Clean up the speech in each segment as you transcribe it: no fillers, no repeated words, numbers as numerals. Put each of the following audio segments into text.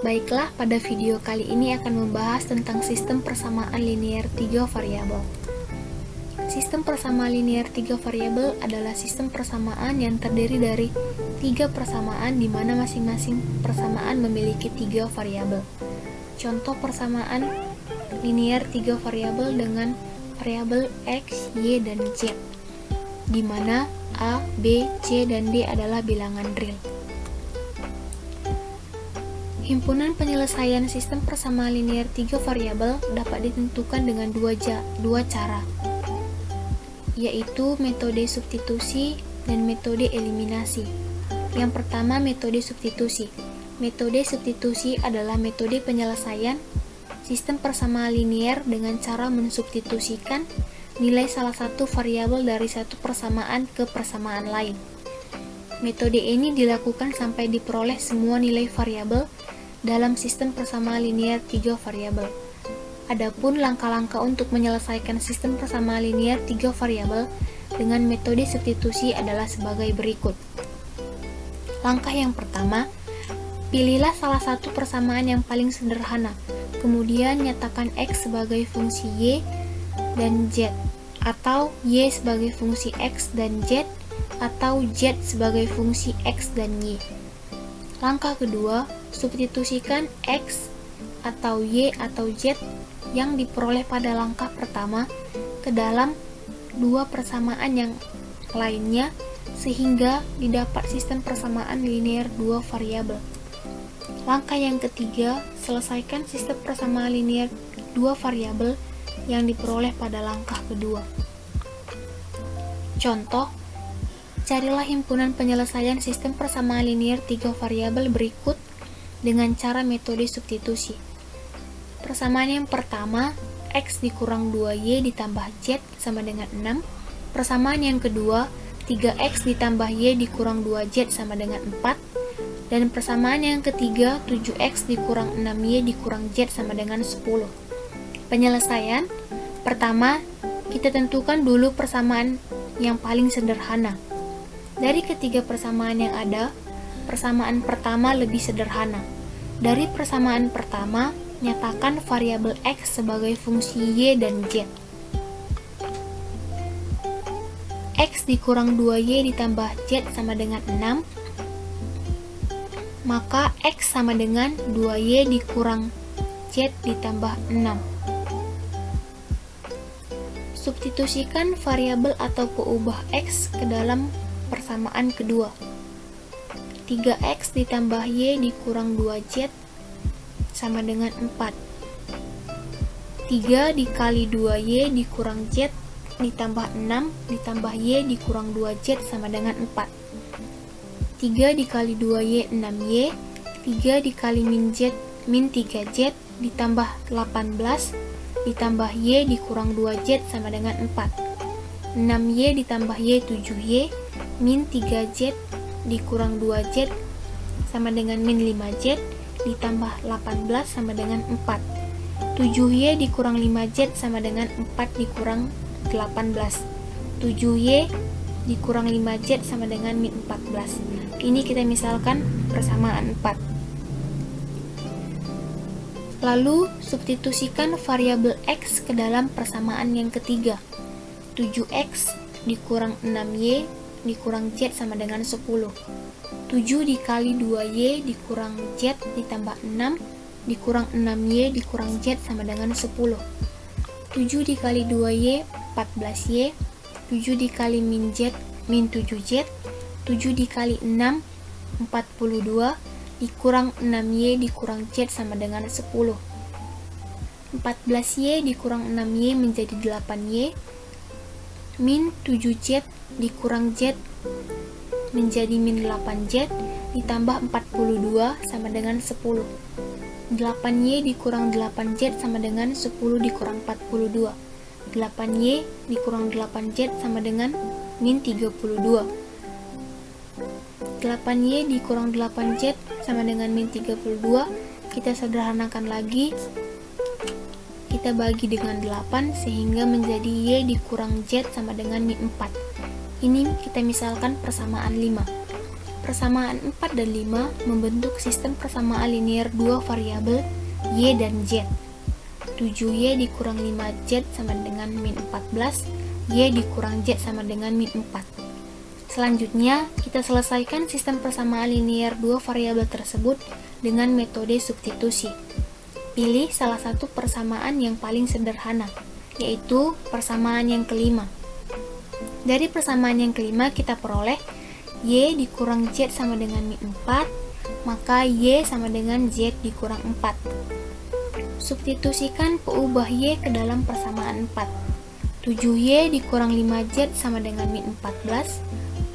Baiklah, pada video kali ini akan membahas tentang sistem persamaan linear 3 variabel. Sistem persamaan linear 3 variabel adalah sistem persamaan yang terdiri dari 3 persamaan di mana masing-masing persamaan memiliki 3 variabel. Contoh persamaan linear 3 variabel dengan variabel X, Y, dan Z, di mana A, B, C, dan D adalah bilangan real. Himpunan penyelesaian sistem persamaan linear 3 variabel dapat ditentukan dengan dua cara, yaitu metode substitusi dan metode eliminasi. Yang pertama, metode substitusi. Metode substitusi adalah metode penyelesaian sistem persamaan linear dengan cara mensubstitusikan nilai salah satu variabel dari satu persamaan ke persamaan lain. Metode ini dilakukan sampai diperoleh semua nilai variabel dalam sistem persamaan linear 3 variabel. Adapun langkah-langkah untuk menyelesaikan sistem persamaan linear 3 variabel dengan metode substitusi adalah sebagai berikut. Langkah yang pertama, pilihlah salah satu persamaan yang paling sederhana, kemudian nyatakan X sebagai fungsi Y dan Z, atau Y sebagai fungsi X dan Z, atau Z sebagai fungsi X dan Y. Langkah kedua, substitusikan X atau Y atau Z yang diperoleh pada langkah pertama ke dalam dua persamaan yang lainnya sehingga didapat sistem persamaan linear 2 variabel. Langkah yang ketiga, selesaikan sistem persamaan linear 2 variabel yang diperoleh pada langkah kedua. Contoh, carilah himpunan penyelesaian sistem persamaan linear 3 variabel berikut dengan cara metode substitusi. Persamaan yang pertama, X dikurang 2Y ditambah Z sama dengan 6. Persamaan yang kedua, 3X ditambah Y dikurang 2Z sama dengan 4. Dan persamaan yang ketiga, 7X dikurang 6Y dikurang Z sama dengan 10. Penyelesaian pertama, kita tentukan dulu persamaan yang paling sederhana. Dari ketiga persamaan yang ada, persamaan pertama lebih sederhana. Dari persamaan pertama, nyatakan variabel X sebagai fungsi Y dan Z. X dikurang 2Y ditambah Z sama dengan 6, maka X sama dengan 2Y dikurang Z ditambah 6. Substitusikan variabel atau peubah X ke dalam persamaan kedua. 3X ditambah Y dikurang 2Z sama dengan 4. 3 dikali 2Y dikurang Z ditambah 6 ditambah Y dikurang 2Z sama dengan 4. 3 dikali 2Y 6Y. 3 dikali min Z min 3Z ditambah 18 ditambah Y dikurang 2Z sama dengan 4. 6Y ditambah Y 7Y min 3Z dikurang 2Z sama dengan min 5Z ditambah 18 sama dengan 4. 7Y dikurang 5Z sama dengan 4 dikurang 18. 7Y dikurang 5Z sama dengan min 14. Ini kita misalkan persamaan 4. Lalu substitusikan variabel X ke dalam persamaan yang ketiga. 7X dikurang 6Y dikurang Z sama dengan 10. 7 dikali 2Y dikurang Z ditambah 6 dikurang 6Y dikurang Z sama dengan 10. 7 dikali 2Y 14Y. 7 dikali min Z min 7Z. 7 dikali 6 42 dikurang 6Y dikurang Z sama dengan 10. 14Y dikurang 6Y menjadi 8Y min 7Z dikurang Z menjadi min 8Z ditambah 42 sama dengan 10. 8Y dikurang 8Z sama dengan 10 dikurang 42. 8Y dikurang 8Z sama dengan min 32. 8Y dikurang 8Z sama dengan min 32. Kita sederhanakan lagi. Kita bagi dengan 8 sehingga menjadi Y dikurang Z sama dengan min 4. Ini kita misalkan persamaan 5. Persamaan 4 dan 5 membentuk sistem persamaan linear dua variabel Y dan Z. 7Y dikurang 5Z sama dengan min 14, Y dikurang Z sama dengan min 4. Selanjutnya, kita selesaikan sistem persamaan linear dua variabel tersebut dengan metode substitusi. Pilih salah satu persamaan yang paling sederhana, yaitu persamaan yang kelima. Dari persamaan yang kelima kita peroleh Y dikurang Z sama dengan min 4, maka Y sama dengan Z dikurang 4. Substitusikan peubah Y ke dalam persamaan 4. 7Y dikurang 5Z sama dengan min 14.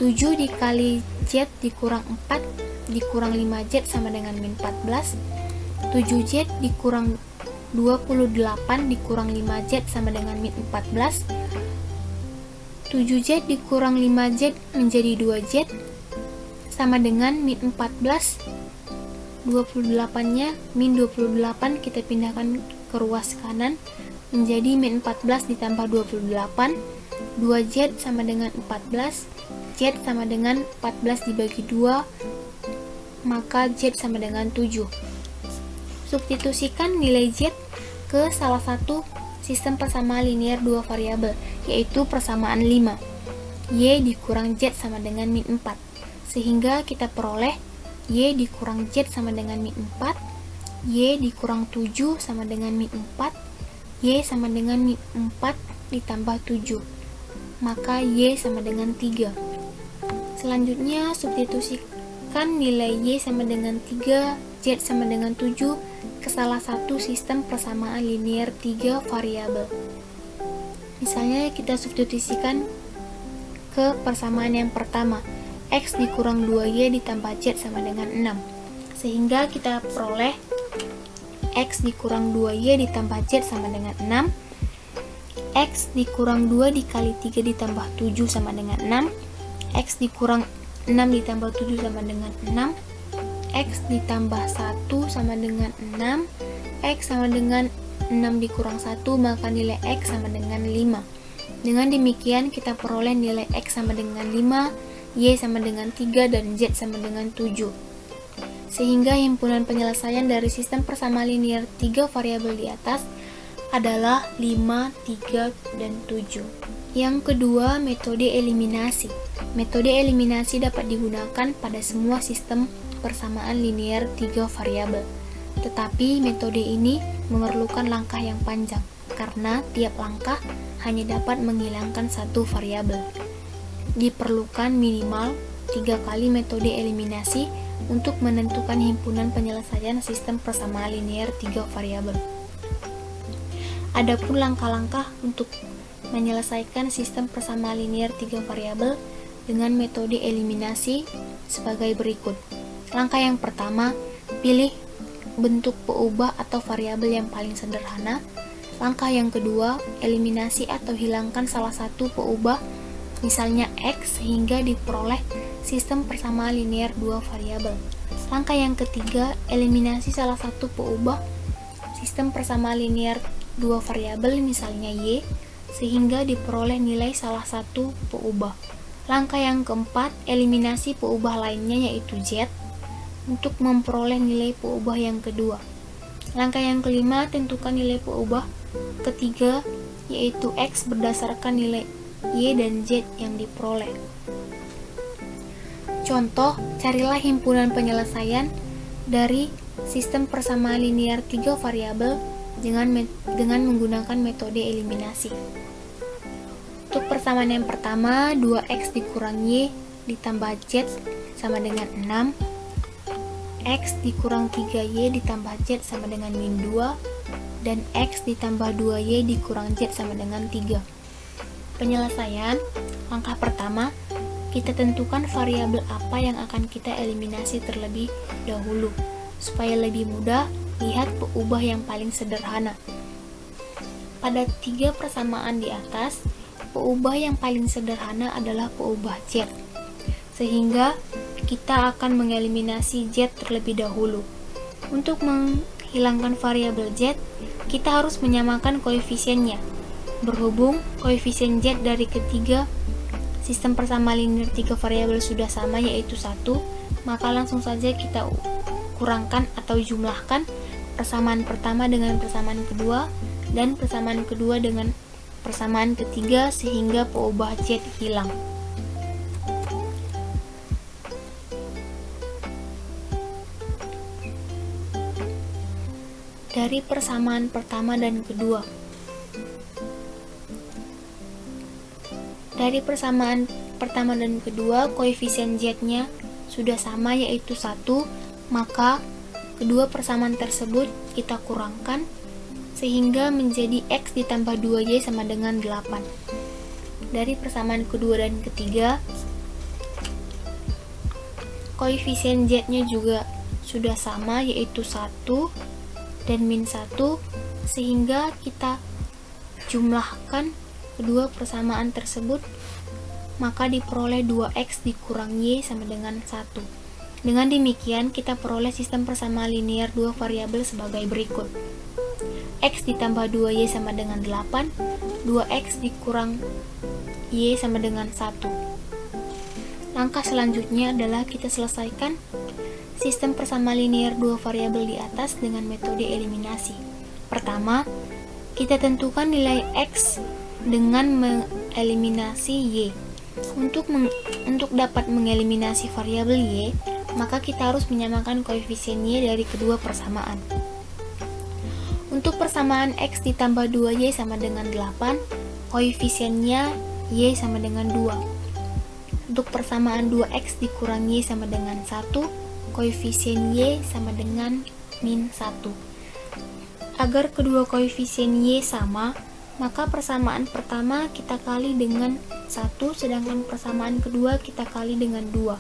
7 dikali Z dikurang 4 dikurang 5Z sama dengan min 14. 7Z dikurang 28 dikurang 5Z sama dengan min 14. 7Z dikurang 5Z menjadi 2Z sama dengan min 14. 28-nya min 28 kita pindahkan ke ruas kanan menjadi min 14 ditambah 28. 2Z sama dengan 14, Z sama dengan 14 dibagi 2, maka Z sama dengan 7. Substitusikan nilai Z ke salah satu sistem persamaan linear dua variabel, yaitu persamaan 5. Y dikurang Z sama dengan min 4, sehingga kita peroleh Y dikurang Z sama dengan min 4, Y dikurang 7 sama dengan min 4, Y sama dengan min 4 ditambah 7, maka Y sama dengan 3. Selanjutnya, substitusikan nilai Y sama dengan 3, Z sama dengan 7 ke salah satu sistem persamaan linear 3 variabel. Misalnya kita substitusikan ke persamaan yang pertama, X dikurang 2Y ditambah Z sama dengan 6, sehingga kita peroleh X dikurang 2Y ditambah Z sama dengan 6, X dikurang 2 dikali 3 ditambah 7 sama dengan 6, X dikurang 6 ditambah 7 sama dengan 6, X ditambah 1 sama dengan 6, X sama dengan 6 dikurang 1, maka nilai X sama dengan 5. Dengan demikian kita peroleh nilai X sama dengan 5, Y sama dengan 3, dan Z sama dengan 7. Sehingga himpunan penyelesaian dari sistem persamaan linear 3 variabel di atas adalah 5, 3, dan 7. Yang kedua, metode eliminasi. Metode eliminasi dapat digunakan pada semua sistem persamaan linear 3 variabel. Tetapi metode ini memerlukan langkah yang panjang, karena tiap langkah hanya dapat menghilangkan satu variabel. Diperlukan minimal 3 kali metode eliminasi untuk menentukan himpunan penyelesaian sistem persamaan linear 3 variabel. Adapun langkah-langkah untuk menyelesaikan sistem persamaan linear 3 variabel dengan metode eliminasi sebagai berikut. Langkah yang pertama, pilih bentuk peubah atau variabel yang paling sederhana. Langkah yang kedua, eliminasi atau hilangkan salah satu peubah, misalnya X, sehingga diperoleh sistem persamaan linear 2 variabel. Langkah yang ketiga, eliminasi salah satu peubah sistem persamaan linear 2 variabel, misalnya Y, sehingga diperoleh nilai salah satu peubah. Langkah yang keempat, eliminasi peubah lainnya yaitu Z untuk memperoleh nilai peubah yang kedua. Langkah yang kelima, tentukan nilai peubah ketiga yaitu X berdasarkan nilai Y dan Z yang diperoleh. Contoh, carilah himpunan penyelesaian dari sistem persamaan linear 3 variabel dengan menggunakan metode eliminasi. Untuk persamaan yang pertama, 2X dikurang Y ditambah Z sama dengan 6, X dikurang 3Y ditambah Z sama dengan min 2, dan X ditambah 2Y dikurang Z sama dengan 3. Penyelesaian, langkah pertama, kita tentukan variabel apa yang akan kita eliminasi terlebih dahulu. Supaya lebih mudah, lihat peubah yang paling sederhana. Pada 3 persamaan di atas, peubah yang paling sederhana adalah peubah Z, sehingga kita akan mengeliminasi Z terlebih dahulu. Untuk menghilangkan variabel Z, kita harus menyamakan koefisiennya. Berhubung koefisien Z dari ketiga sistem persamaan linear 3 variabel sudah sama, yaitu 1, maka langsung saja kita kurangkan atau jumlahkan persamaan pertama dengan persamaan kedua dan persamaan kedua dengan persamaan ketiga sehingga peubah Z hilang. Dari persamaan pertama dan kedua. Dari persamaan pertama dan kedua, koefisien Z-nya sudah sama yaitu 1, maka kedua persamaan tersebut kita kurangkan sehingga menjadi X ditambah 2Y sama dengan 8. Dari persamaan kedua dan ketiga, koefisien Z-nya juga sudah sama yaitu 1 dan min 1, sehingga kita jumlahkan kedua persamaan tersebut, maka diperoleh 2X dikurang Y sama dengan 1. Dengan demikian, kita peroleh sistem persamaan linear dua variabel sebagai berikut. X ditambah 2Y sama dengan 8, 2X dikurang Y sama dengan 1. Langkah selanjutnya adalah kita selesaikan sistem persamaan linear dua variabel di atas dengan metode eliminasi. Pertama, kita tentukan nilai X dengan mengeliminasi Y. Untuk dapat mengeliminasi variabel Y, maka kita harus menyamakan koefisien Y dari kedua persamaan. Untuk persamaan X ditambah 2Y sama dengan 8, koefisiennya Y sama dengan 2. Untuk persamaan 2X dikurang Y sama dengan 1, koefisien Y sama dengan min 1. Agar kedua koefisien Y sama, maka persamaan pertama kita kali dengan 1, sedangkan persamaan kedua kita kali dengan 2.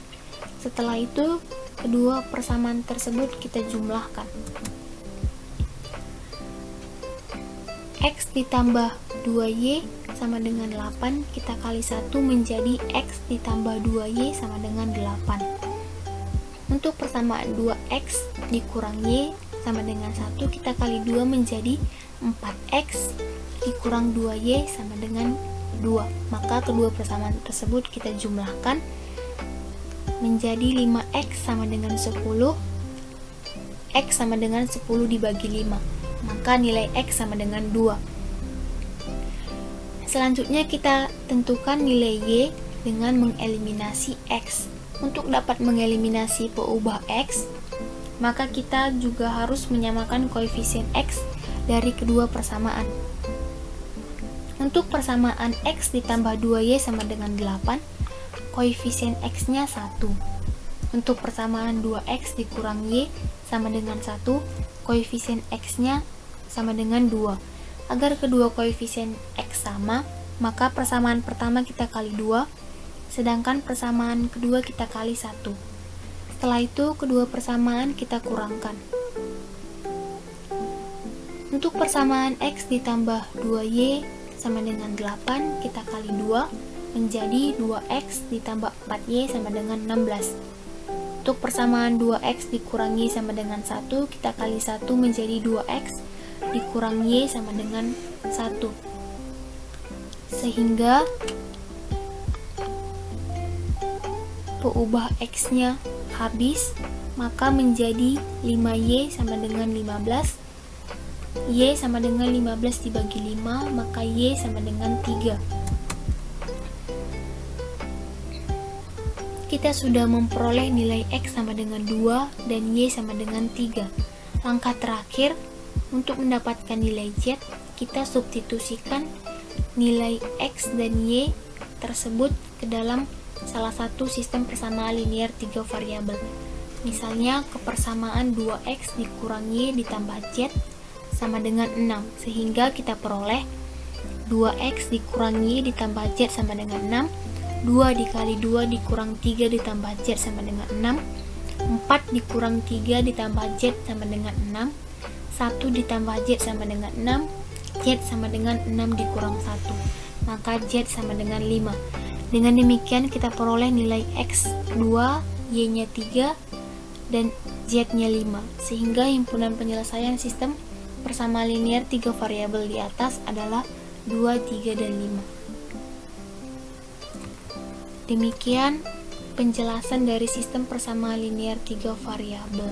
Setelah itu, kedua persamaan tersebut kita jumlahkan. X ditambah 2Y sama dengan 8, kita kali 1 menjadi X ditambah 2Y sama dengan 8. Untuk persamaan 2X dikurang Y sama dengan 1, kita kali 2 menjadi 4X dikurang 2Y sama dengan 2. Maka kedua persamaan tersebut kita jumlahkan menjadi 5X sama dengan 10. X sama dengan 10 dibagi 5, maka nilai X sama dengan 2. Selanjutnya kita tentukan nilai Y dengan mengeliminasi X. Untuk dapat mengeliminasi peubah X, maka kita juga harus menyamakan koefisien X dari kedua persamaan. Untuk persamaan X ditambah 2Y sama dengan 8, koefisien X-nya 1. Untuk persamaan 2X dikurang Y sama dengan 1, koefisien X-nya sama dengan 2. Agar kedua koefisien X sama, maka persamaan pertama kita kali 2, sedangkan persamaan kedua kita kali 1. Setelah itu, kedua persamaan kita kurangkan. Untuk persamaan X ditambah 2Y sama dengan 8, kita kali 2 menjadi 2X ditambah 4Y sama dengan 16. Untuk persamaan 2X dikurang Y sama dengan 1, kita kali 1 menjadi 2X dikurang Y sama dengan 1. Sehingga peubah X-nya habis, maka menjadi 5Y sama dengan 15. Y sama dengan 15 dibagi 5, maka Y sama dengan 3. Kita sudah memperoleh nilai X sama dengan 2 dan Y sama dengan 3. Langkah terakhir, untuk mendapatkan nilai Z, kita substitusikan nilai X dan Y tersebut ke dalam salah satu sistem persamaan linear 3 variabel. Misalnya, kepersamaan 2X dikurang Y ditambah Z sama dengan 6, sehingga kita peroleh 2X dikurang Y ditambah Z sama dengan 6, 2 dikali 2 dikurang 3 ditambah Z sama dengan 6, 4 dikurang 3 ditambah Z sama dengan 6, 1 ditambah Z sama dengan 6, Z sama dengan 6 dikurang 1, maka Z sama dengan 5. Dengan demikian kita peroleh nilai X 2, Y-nya 3, dan Z-nya 5, sehingga himpunan penyelesaian sistem persamaan linear 3 variabel di atas adalah 2, 3, dan 5. Demikian penjelasan dari sistem persamaan linear 3 variabel.